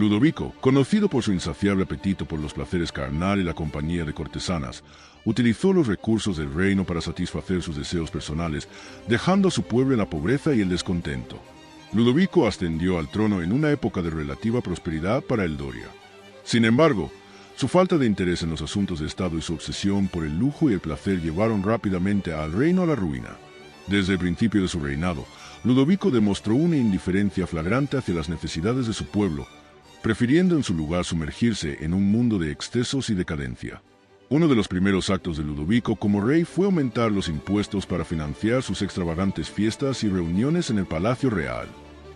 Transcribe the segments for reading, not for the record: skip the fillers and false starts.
Ludovico, conocido por su insaciable apetito por los placeres carnal y la compañía de cortesanas, utilizó los recursos del reino para satisfacer sus deseos personales, dejando a su pueblo en la pobreza y el descontento. Ludovico ascendió al trono en una época de relativa prosperidad para el Doria. Sin embargo, su falta de interés en los asuntos de Estado y su obsesión por el lujo y el placer llevaron rápidamente al reino a la ruina. Desde el principio de su reinado, Ludovico demostró una indiferencia flagrante hacia las necesidades de su pueblo, prefiriendo en su lugar sumergirse en un mundo de excesos y decadencia. Uno de los primeros actos de Ludovico como rey fue aumentar los impuestos para financiar sus extravagantes fiestas y reuniones en el Palacio Real.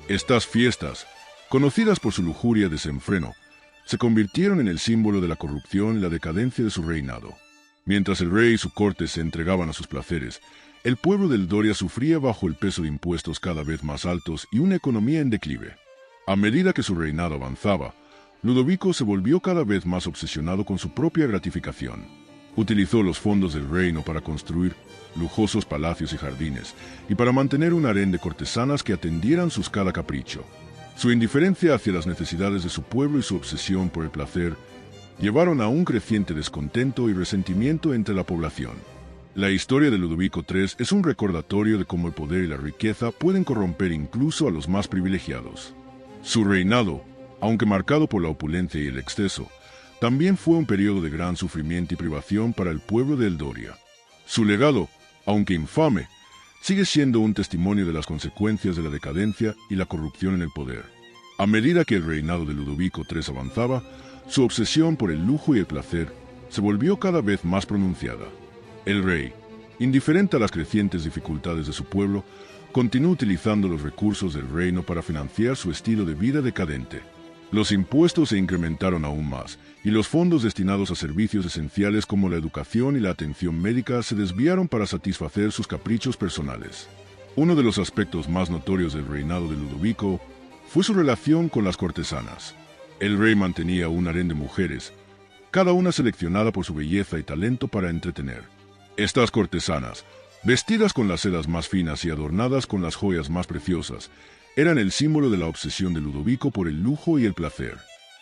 Estas fiestas, conocidas por su lujuria desenfreno, se convirtieron en el símbolo de la corrupción y la decadencia de su reinado. Mientras el rey y su corte se entregaban a sus placeres, el pueblo del Doria sufría bajo el peso de impuestos cada vez más altos y una economía en declive. A medida que su reinado avanzaba, Ludovico se volvió cada vez más obsesionado con su propia gratificación. Utilizó los fondos del reino para construir lujosos palacios y jardines, y para mantener un harén de cortesanas que atendieran sus cada capricho. Su indiferencia hacia las necesidades de su pueblo y su obsesión por el placer llevaron a un creciente descontento y resentimiento entre la población. La historia de Ludovico III es un recordatorio de cómo el poder y la riqueza pueden corromper incluso a los más privilegiados. Su reinado, aunque marcado por la opulencia y el exceso, también fue un periodo de gran sufrimiento y privación para el pueblo de Doria. Su legado, aunque infame, sigue siendo un testimonio de las consecuencias de la decadencia y la corrupción en el poder. A medida que el reinado de Ludovico III avanzaba, su obsesión por el lujo y el placer se volvió cada vez más pronunciada. El rey, indiferente a las crecientes dificultades de su pueblo, continuó utilizando los recursos del reino para financiar su estilo de vida decadente. Los impuestos se incrementaron aún más, y los fondos destinados a servicios esenciales como la educación y la atención médica se desviaron para satisfacer sus caprichos personales. Uno de los aspectos más notorios del reinado de Ludovico fue su relación con las cortesanas. El rey mantenía un harén de mujeres, cada una seleccionada por su belleza y talento para entretener. Estas cortesanas, vestidas con las sedas más finas y adornadas con las joyas más preciosas, eran el símbolo de la obsesión de Ludovico por el lujo y el placer.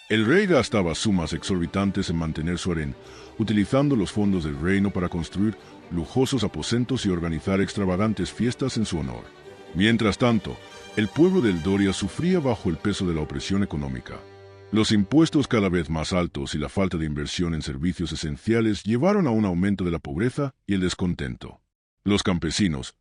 El rey gastaba sumas exorbitantes en mantener su harén, utilizando los fondos del reino para construir lujosos aposentos y organizar extravagantes fiestas en su honor. Mientras tanto, el pueblo del Doria sufría bajo el peso de la opresión económica. Los impuestos cada vez más altos y la falta de inversión en servicios esenciales llevaron a un aumento de la pobreza y el descontento. Los campesinos,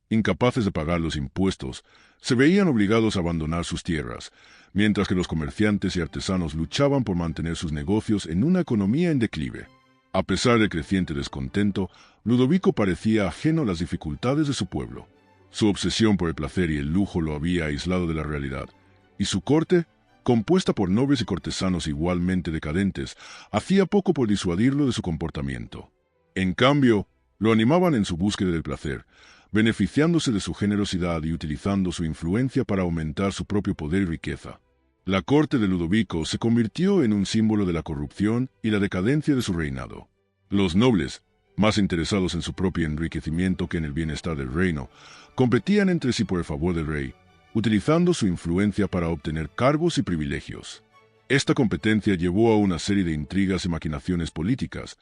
incapaces de pagar los impuestos, se veían obligados a abandonar sus tierras, mientras que los comerciantes y artesanos luchaban por mantener sus negocios en una economía en declive. A pesar del creciente descontento, Ludovico parecía ajeno a las dificultades de su pueblo. Su obsesión por el placer y el lujo lo había aislado de la realidad, y su corte, compuesta por nobles y cortesanos igualmente decadentes, hacía poco por disuadirlo de su comportamiento. En cambio, lo animaban en su búsqueda del placer, beneficiándose de su generosidad y utilizando su influencia para aumentar su propio poder y riqueza. La corte de Ludovico se convirtió en un símbolo de la corrupción y la decadencia de su reinado. Los nobles, más interesados en su propio enriquecimiento que en el bienestar del reino, competían entre sí por el favor del rey, utilizando su influencia para obtener cargos y privilegios. Esta competencia llevó a una serie de intrigas y maquinaciones políticas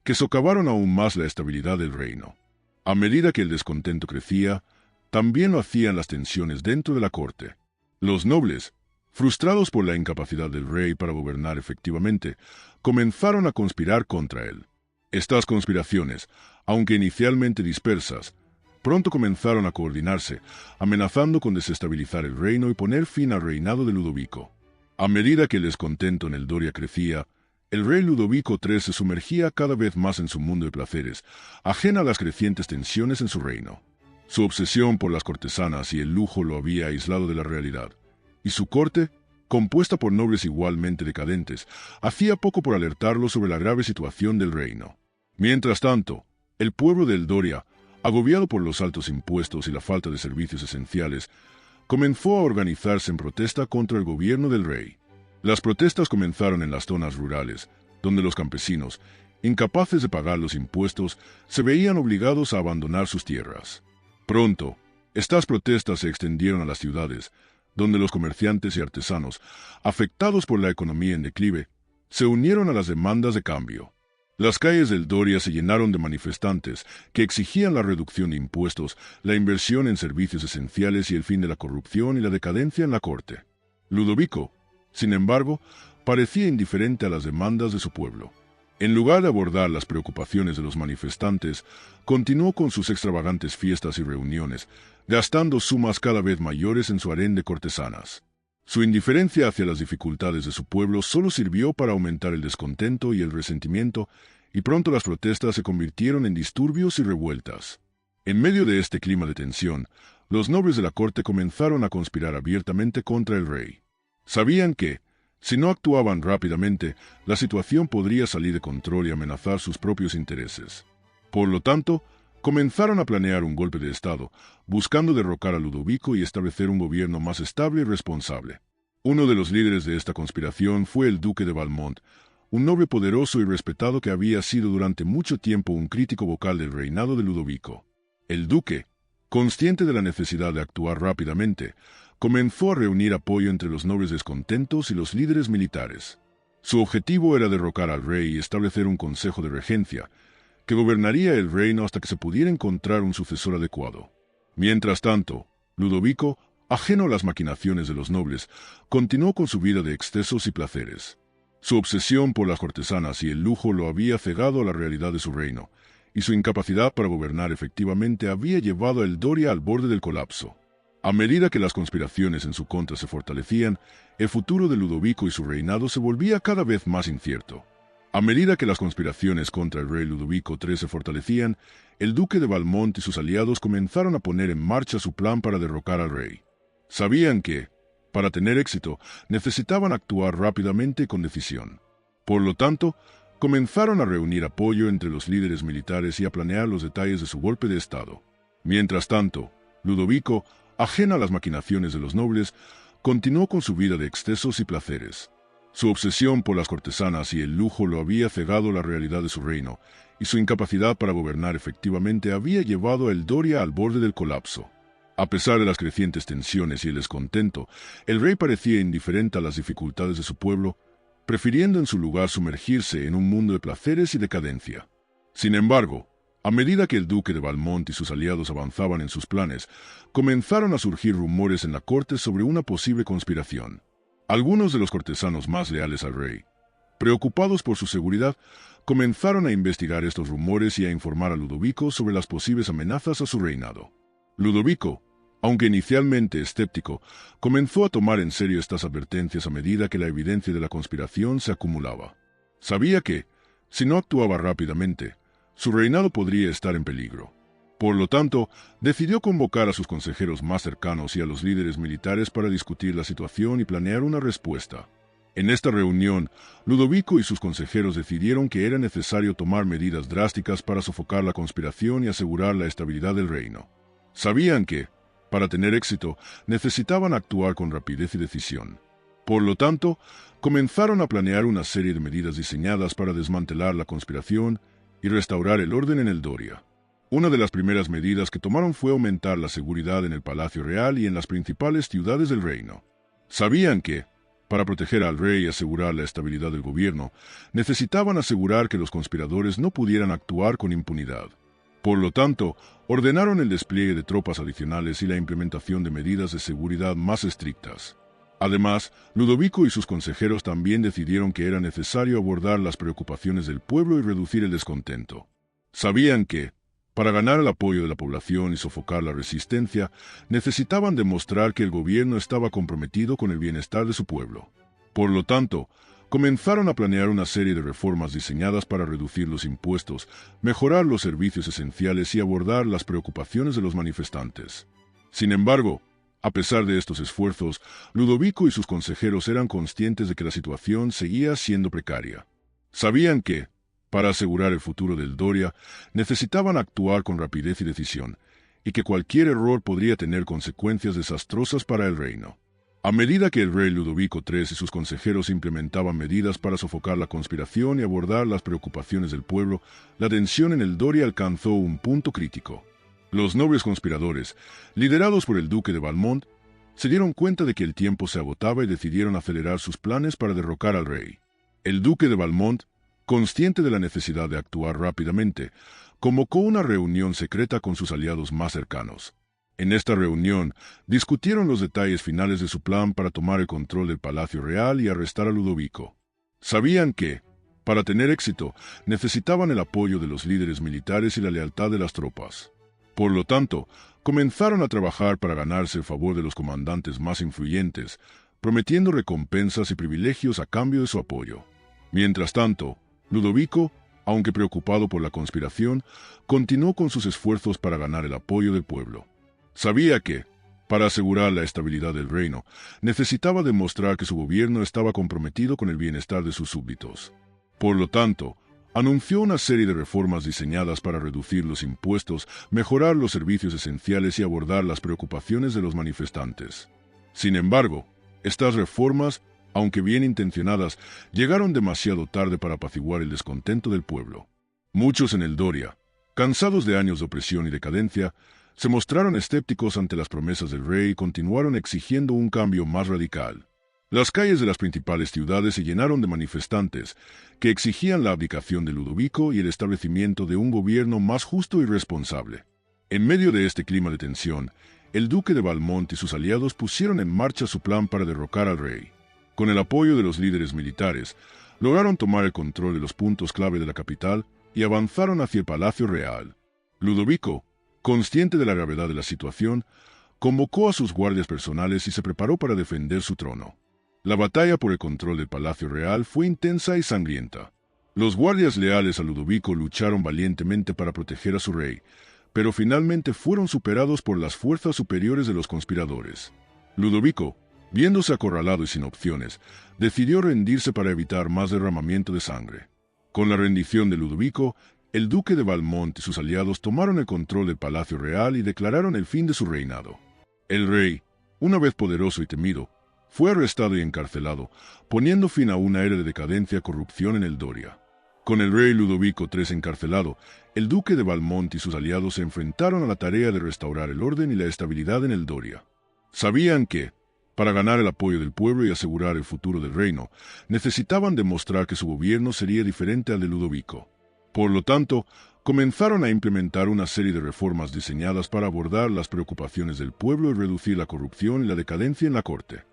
que socavaron aún más la estabilidad del reino. A medida que el descontento crecía, también lo hacían las tensiones dentro de la corte. Los nobles, frustrados por la incapacidad del rey para gobernar efectivamente, comenzaron a conspirar contra él. Estas conspiraciones, aunque inicialmente dispersas, pronto comenzaron a coordinarse, amenazando con desestabilizar el reino y poner fin al reinado de Ludovico. A medida que el descontento en el Doria crecía, el rey Ludovico III se sumergía cada vez más en su mundo de placeres, ajena a las crecientes tensiones en su reino. Su obsesión por las cortesanas y el lujo lo había aislado de la realidad, y su corte, compuesta por nobles igualmente decadentes, hacía poco por alertarlo sobre la grave situación del reino. Mientras tanto, el pueblo del Doria, agobiado por los altos impuestos y la falta de servicios esenciales, comenzó a organizarse en protesta contra el gobierno del rey. Las protestas comenzaron en las zonas rurales, donde los campesinos, incapaces de pagar los impuestos, se veían obligados a abandonar sus tierras. Pronto, estas protestas se extendieron a las ciudades, donde los comerciantes y artesanos, afectados por la economía en declive, se unieron a las demandas de cambio. Las calles del Doria se llenaron de manifestantes que exigían la reducción de impuestos, la inversión en servicios esenciales y el fin de la corrupción y la decadencia en la corte. Ludovico, sin embargo, parecía indiferente a las demandas de su pueblo. En lugar de abordar las preocupaciones de los manifestantes, continuó con sus extravagantes fiestas y reuniones, gastando sumas cada vez mayores en su harén de cortesanas. Su indiferencia hacia las dificultades de su pueblo solo sirvió para aumentar el descontento y el resentimiento, y pronto las protestas se convirtieron en disturbios y revueltas. En medio de este clima de tensión, los nobles de la corte comenzaron a conspirar abiertamente contra el rey. Sabían que, si no actuaban rápidamente, la situación podría salir de control y amenazar sus propios intereses. Por lo tanto, comenzaron a planear un golpe de Estado, buscando derrocar a Ludovico y establecer un gobierno más estable y responsable. Uno de los líderes de esta conspiración fue el duque de Valmont, un noble poderoso y respetado que había sido durante mucho tiempo un crítico vocal del reinado de Ludovico. El duque, consciente de la necesidad de actuar rápidamente, comenzó a reunir apoyo entre los nobles descontentos y los líderes militares. Su objetivo era derrocar al rey y establecer un consejo de regencia, que gobernaría el reino hasta que se pudiera encontrar un sucesor adecuado. Mientras tanto, Ludovico, ajeno a las maquinaciones de los nobles, continuó con su vida de excesos y placeres. Su obsesión por las cortesanas y el lujo lo había cegado a la realidad de su reino, y su incapacidad para gobernar efectivamente había llevado a el Doria al borde del colapso. A medida que las conspiraciones en su contra se fortalecían, el futuro de Ludovico y su reinado se volvía cada vez más incierto. A medida que las conspiraciones contra el rey Ludovico III se fortalecían, el duque de Valmont y sus aliados comenzaron a poner en marcha su plan para derrocar al rey. Sabían que, para tener éxito, necesitaban actuar rápidamente y con decisión. Por lo tanto, comenzaron a reunir apoyo entre los líderes militares y a planear los detalles de su golpe de Estado. Mientras tanto, Ludovico, ajena a las maquinaciones de los nobles, continuó con su vida de excesos y placeres. Su obsesión por las cortesanas y el lujo lo había cegado a la realidad de su reino, y su incapacidad para gobernar efectivamente había llevado a el Doria al borde del colapso. A pesar de las crecientes tensiones y el descontento, el rey parecía indiferente a las dificultades de su pueblo, prefiriendo en su lugar sumergirse en un mundo de placeres y decadencia. Sin embargo, a medida que el duque de Valmont y sus aliados avanzaban en sus planes, comenzaron a surgir rumores en la corte sobre una posible conspiración. Algunos de los cortesanos más leales al rey, preocupados por su seguridad, comenzaron a investigar estos rumores y a informar a Ludovico sobre las posibles amenazas a su reinado. Ludovico, aunque inicialmente escéptico, comenzó a tomar en serio estas advertencias a medida que la evidencia de la conspiración se acumulaba. Sabía que, si no actuaba rápidamente, su reinado podría estar en peligro. Por lo tanto, decidió convocar a sus consejeros más cercanos y a los líderes militares para discutir la situación y planear una respuesta. En esta reunión, Ludovico y sus consejeros decidieron que era necesario tomar medidas drásticas para sofocar la conspiración y asegurar la estabilidad del reino. Sabían que, para tener éxito, necesitaban actuar con rapidez y decisión. Por lo tanto, comenzaron a planear una serie de medidas diseñadas para desmantelar la conspiración y restaurar el orden en el Doria. Una de las primeras medidas que tomaron fue aumentar la seguridad en el Palacio Real y en las principales ciudades del reino. Sabían que, para proteger al rey y asegurar la estabilidad del gobierno, necesitaban asegurar que los conspiradores no pudieran actuar con impunidad. Por lo tanto, ordenaron el despliegue de tropas adicionales y la implementación de medidas de seguridad más estrictas. Además, Ludovico y sus consejeros también decidieron que era necesario abordar las preocupaciones del pueblo y reducir el descontento. Sabían que, para ganar el apoyo de la población y sofocar la resistencia, necesitaban demostrar que el gobierno estaba comprometido con el bienestar de su pueblo. Por lo tanto, comenzaron a planear una serie de reformas diseñadas para reducir los impuestos, mejorar los servicios esenciales y abordar las preocupaciones de los manifestantes. Sin embargo, a pesar de estos esfuerzos, Ludovico y sus consejeros eran conscientes de que la situación seguía siendo precaria. Sabían que, para asegurar el futuro del Doria, necesitaban actuar con rapidez y decisión, y que cualquier error podría tener consecuencias desastrosas para el reino. A medida que el rey Ludovico III y sus consejeros implementaban medidas para sofocar la conspiración y abordar las preocupaciones del pueblo, la tensión en el Doria alcanzó un punto crítico. Los nobles conspiradores, liderados por el duque de Valmont, Se dieron cuenta de que el tiempo se agotaba y decidieron acelerar sus planes para derrocar al rey. El duque de Valmont, consciente de la necesidad de actuar rápidamente, convocó una reunión secreta con sus aliados más cercanos. En esta reunión, discutieron los detalles finales de su plan para tomar el control del Palacio Real y arrestar a Ludovico. Sabían que, para tener éxito, necesitaban el apoyo de los líderes militares y la lealtad de las tropas. Por lo tanto, comenzaron a trabajar para ganarse el favor de los comandantes más influyentes, prometiendo recompensas y privilegios a cambio de su apoyo. Mientras tanto, Ludovico, aunque preocupado por la conspiración, continuó con sus esfuerzos para ganar el apoyo del pueblo. Sabía que, para asegurar la estabilidad del reino, necesitaba demostrar que su gobierno estaba comprometido con el bienestar de sus súbditos. Por lo tanto, anunció una serie de reformas diseñadas para reducir los impuestos, mejorar los servicios esenciales y abordar las preocupaciones de los manifestantes. Sin embargo, estas reformas, aunque bien intencionadas, llegaron demasiado tarde para apaciguar el descontento del pueblo. Muchos en el Doria, cansados de años de opresión y decadencia, se mostraron escépticos ante las promesas del rey y continuaron exigiendo un cambio más radical. Las calles de las principales ciudades se llenaron de manifestantes que exigían la abdicación de Ludovico y el establecimiento de un gobierno más justo y responsable. En medio de este clima de tensión, el duque de Valmont y sus aliados pusieron en marcha su plan para derrocar al rey. Con el apoyo de los líderes militares, lograron tomar el control de los puntos clave de la capital y avanzaron hacia el Palacio Real. Ludovico, consciente de la gravedad de la situación, convocó a sus guardias personales y se preparó para defender su trono. La batalla por el control del Palacio Real fue intensa y sangrienta. Los guardias leales a Ludovico lucharon valientemente para proteger a su rey, pero finalmente fueron superados por las fuerzas superiores de los conspiradores. Ludovico, viéndose acorralado y sin opciones, decidió rendirse para evitar más derramamiento de sangre. Con la rendición de Ludovico, el duque de Valmont y sus aliados tomaron el control del Palacio Real y declararon el fin de su reinado. El rey, una vez poderoso y temido, fue arrestado y encarcelado, poniendo fin a una era de decadencia y corrupción en el Doria. Con el rey Ludovico III encarcelado, el duque de Valmont y sus aliados se enfrentaron a la tarea de restaurar el orden y la estabilidad en el Doria. Sabían que, para ganar el apoyo del pueblo y asegurar el futuro del reino, necesitaban demostrar que su gobierno sería diferente al de Ludovico. Por lo tanto, comenzaron a implementar una serie de reformas diseñadas para abordar las preocupaciones del pueblo y reducir la corrupción y la decadencia en la corte.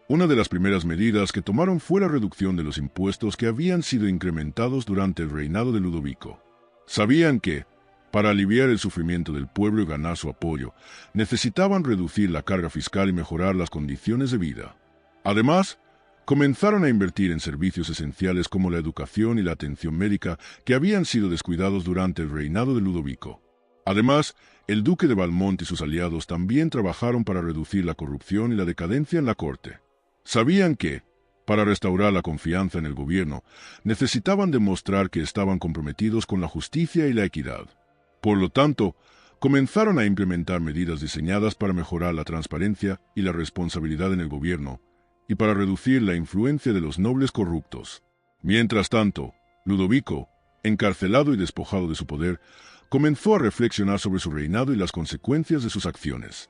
Una de las primeras medidas que tomaron fue la reducción de los impuestos que habían sido incrementados durante el reinado de Ludovico. Sabían que, para aliviar el sufrimiento del pueblo y ganar su apoyo, necesitaban reducir la carga fiscal y mejorar las condiciones de vida. Además, comenzaron a invertir en servicios esenciales como la educación y la atención médica que habían sido descuidados durante el reinado de Ludovico. Además, el duque de Valmont y sus aliados también trabajaron para reducir la corrupción y la decadencia en la corte. Sabían que, para restaurar la confianza en el gobierno, necesitaban demostrar que estaban comprometidos con la justicia y la equidad. Por lo tanto, comenzaron a implementar medidas diseñadas para mejorar la transparencia y la responsabilidad en el gobierno, y para reducir la influencia de los nobles corruptos. Mientras tanto, Ludovico, encarcelado y despojado de su poder, comenzó a reflexionar sobre su reinado y las consecuencias de sus acciones.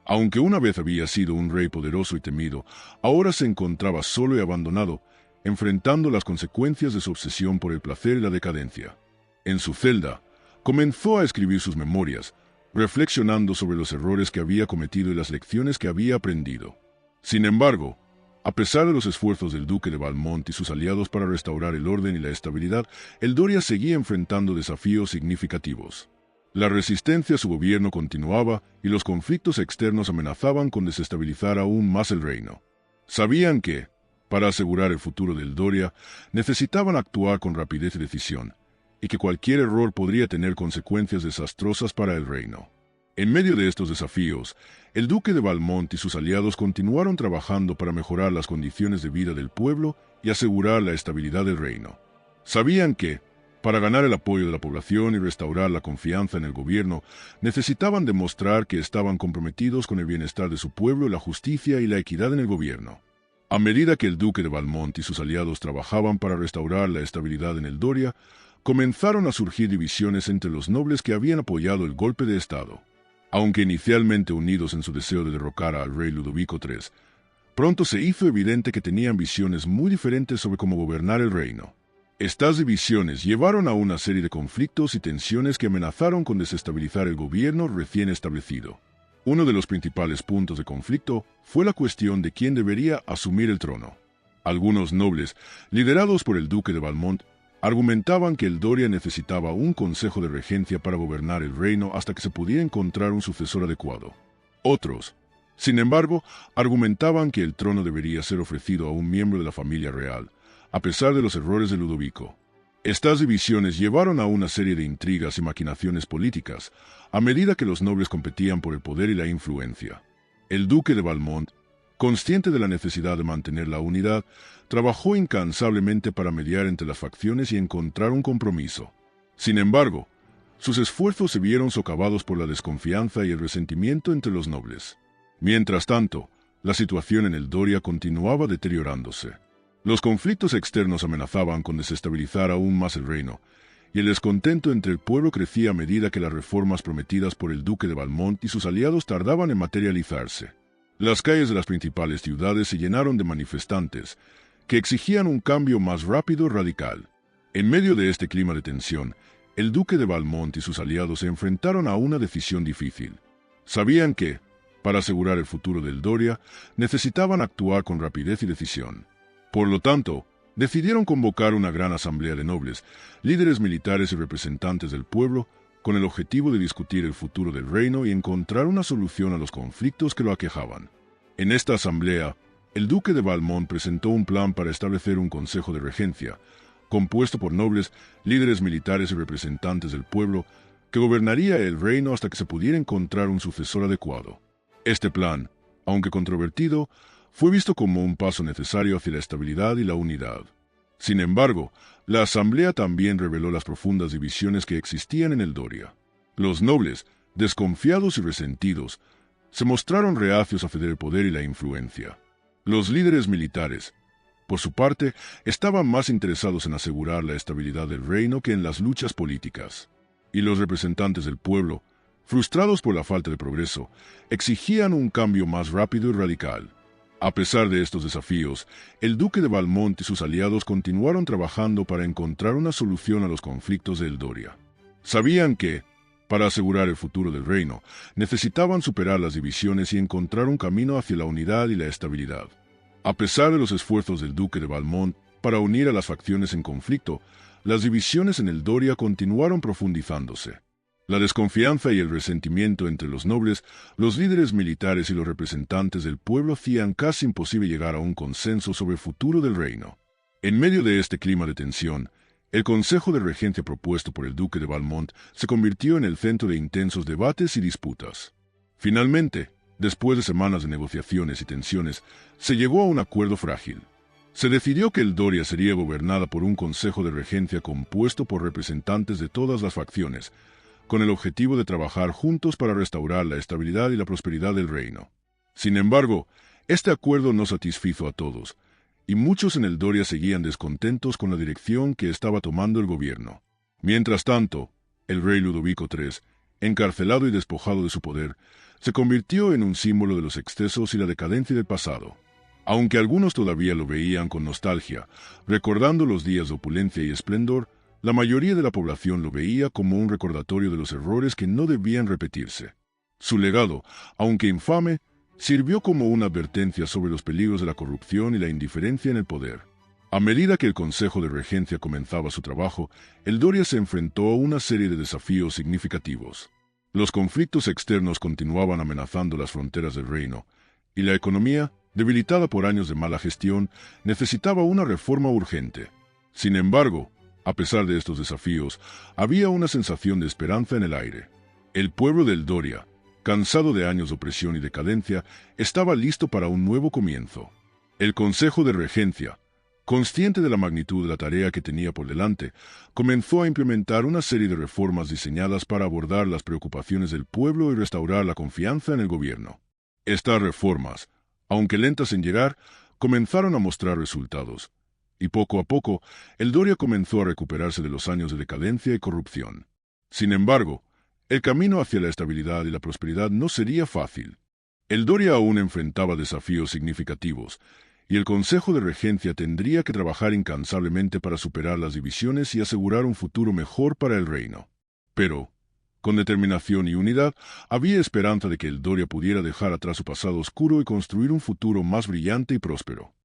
Aunque una vez había sido un rey poderoso y temido, ahora se encontraba solo y abandonado, enfrentando las consecuencias de su obsesión por el placer y la decadencia. En su celda, comenzó a escribir sus memorias, reflexionando sobre los errores que había cometido y las lecciones que había aprendido. Sin embargo, a pesar de los esfuerzos del duque de Valmont y sus aliados para restaurar el orden y la estabilidad, el Doria seguía enfrentando desafíos significativos. La resistencia a su gobierno continuaba y los conflictos externos amenazaban con desestabilizar aún más el reino. Sabían que, para asegurar el futuro del Doria, necesitaban actuar con rapidez y decisión, y que cualquier error podría tener consecuencias desastrosas para el reino. En medio de estos desafíos, el duque de Valmont y sus aliados continuaron trabajando para mejorar las condiciones de vida del pueblo y asegurar la estabilidad del reino. Sabían que, para ganar el apoyo de la población y restaurar la confianza en el gobierno, necesitaban demostrar que estaban comprometidos con el bienestar de su pueblo, la justicia y la equidad en el gobierno. A medida que el duque de Valmont y sus aliados trabajaban para restaurar la estabilidad en el Doria, comenzaron a surgir divisiones entre los nobles que habían apoyado el golpe de Estado. Aunque inicialmente unidos en su deseo de derrocar al rey Ludovico III, pronto se hizo evidente que tenían visiones muy diferentes sobre cómo gobernar el reino. Estas divisiones llevaron a una serie de conflictos y tensiones que amenazaron con desestabilizar el gobierno recién establecido. Uno de los principales puntos de conflicto fue la cuestión de quién debería asumir el trono. Algunos nobles, liderados por el duque de Valmont, argumentaban que el Doria necesitaba un consejo de regencia para gobernar el reino hasta que se pudiera encontrar un sucesor adecuado. Otros, sin embargo, argumentaban que el trono debería ser ofrecido a un miembro de la familia real, a pesar de los errores de Ludovico. Estas divisiones llevaron a una serie de intrigas y maquinaciones políticas, a medida que los nobles competían por el poder y la influencia. El duque de Valmont, consciente de la necesidad de mantener la unidad, trabajó incansablemente para mediar entre las facciones y encontrar un compromiso. Sin embargo, sus esfuerzos se vieron socavados por la desconfianza y el resentimiento entre los nobles. Mientras tanto, la situación en el Doria continuaba deteriorándose. Los conflictos externos amenazaban con desestabilizar aún más el reino, y el descontento entre el pueblo crecía a medida que las reformas prometidas por el duque de Valmont y sus aliados tardaban en materializarse. Las calles de las principales ciudades se llenaron de manifestantes, que exigían un cambio más rápido y radical. En medio de este clima de tensión, el duque de Valmont y sus aliados se enfrentaron a una decisión difícil. Sabían que, para asegurar el futuro del Doria, necesitaban actuar con rapidez y decisión. Por lo tanto, decidieron convocar una gran asamblea de nobles, líderes militares y representantes del pueblo, con el objetivo de discutir el futuro del reino y encontrar una solución a los conflictos que lo aquejaban. En esta asamblea, el duque de Valmont presentó un plan para establecer un consejo de regencia, compuesto por nobles, líderes militares y representantes del pueblo, que gobernaría el reino hasta que se pudiera encontrar un sucesor adecuado. Este plan, aunque controvertido, fue visto como un paso necesario hacia la estabilidad y la unidad. Sin embargo, la asamblea también reveló las profundas divisiones que existían en el Doria. Los nobles, desconfiados y resentidos, se mostraron reacios a ceder el poder y la influencia. Los líderes militares, por su parte, estaban más interesados en asegurar la estabilidad del reino que en las luchas políticas. Y los representantes del pueblo, frustrados por la falta de progreso, exigían un cambio más rápido y radical. A pesar de estos desafíos, el duque de Valmont y sus aliados continuaron trabajando para encontrar una solución a los conflictos de Doria. Sabían que, para asegurar el futuro del reino, necesitaban superar las divisiones y encontrar un camino hacia la unidad y la estabilidad. A pesar de los esfuerzos del duque de Valmont para unir a las facciones en conflicto, las divisiones en el Doria continuaron profundizándose. La desconfianza y el resentimiento entre los nobles, los líderes militares y los representantes del pueblo hacían casi imposible llegar a un consenso sobre el futuro del reino. En medio de este clima de tensión, el consejo de regencia propuesto por el duque de Valmont se convirtió en el centro de intensos debates y disputas. Finalmente, después de semanas de negociaciones y tensiones, se llegó a un acuerdo frágil. Se decidió que el Doria sería gobernada por un consejo de regencia compuesto por representantes de todas las facciones, con el objetivo de trabajar juntos para restaurar la estabilidad y la prosperidad del reino. Sin embargo, este acuerdo no satisfizo a todos, y muchos en el Doria seguían descontentos con la dirección que estaba tomando el gobierno. Mientras tanto, el rey Ludovico III, encarcelado y despojado de su poder, se convirtió en un símbolo de los excesos y la decadencia del pasado. Aunque algunos todavía lo veían con nostalgia, recordando los días de opulencia y esplendor, la mayoría de la población lo veía como un recordatorio de los errores que no debían repetirse. Su legado, aunque infame, sirvió como una advertencia sobre los peligros de la corrupción y la indiferencia en el poder. A medida que el Consejo de Regencia comenzaba su trabajo, el Doria se enfrentó a una serie de desafíos significativos. Los conflictos externos continuaban amenazando las fronteras del reino, y la economía, debilitada por años de mala gestión, necesitaba una reforma urgente. Sin embargo, a pesar de estos desafíos, había una sensación de esperanza en el aire. El pueblo del Doria, cansado de años de opresión y decadencia, estaba listo para un nuevo comienzo. El Consejo de Regencia, consciente de la magnitud de la tarea que tenía por delante, comenzó a implementar una serie de reformas diseñadas para abordar las preocupaciones del pueblo y restaurar la confianza en el gobierno. Estas reformas, aunque lentas en llegar, comenzaron a mostrar resultados. Y poco a poco, el Doria comenzó a recuperarse de los años de decadencia y corrupción. Sin embargo, El camino hacia la estabilidad y la prosperidad no sería fácil. El Doria aún enfrentaba desafíos significativos, y el Consejo de Regencia tendría que trabajar incansablemente para superar las divisiones y asegurar un futuro mejor para el reino. Pero, con determinación y unidad, había esperanza de que el Doria pudiera dejar atrás su pasado oscuro y construir un futuro más brillante y próspero.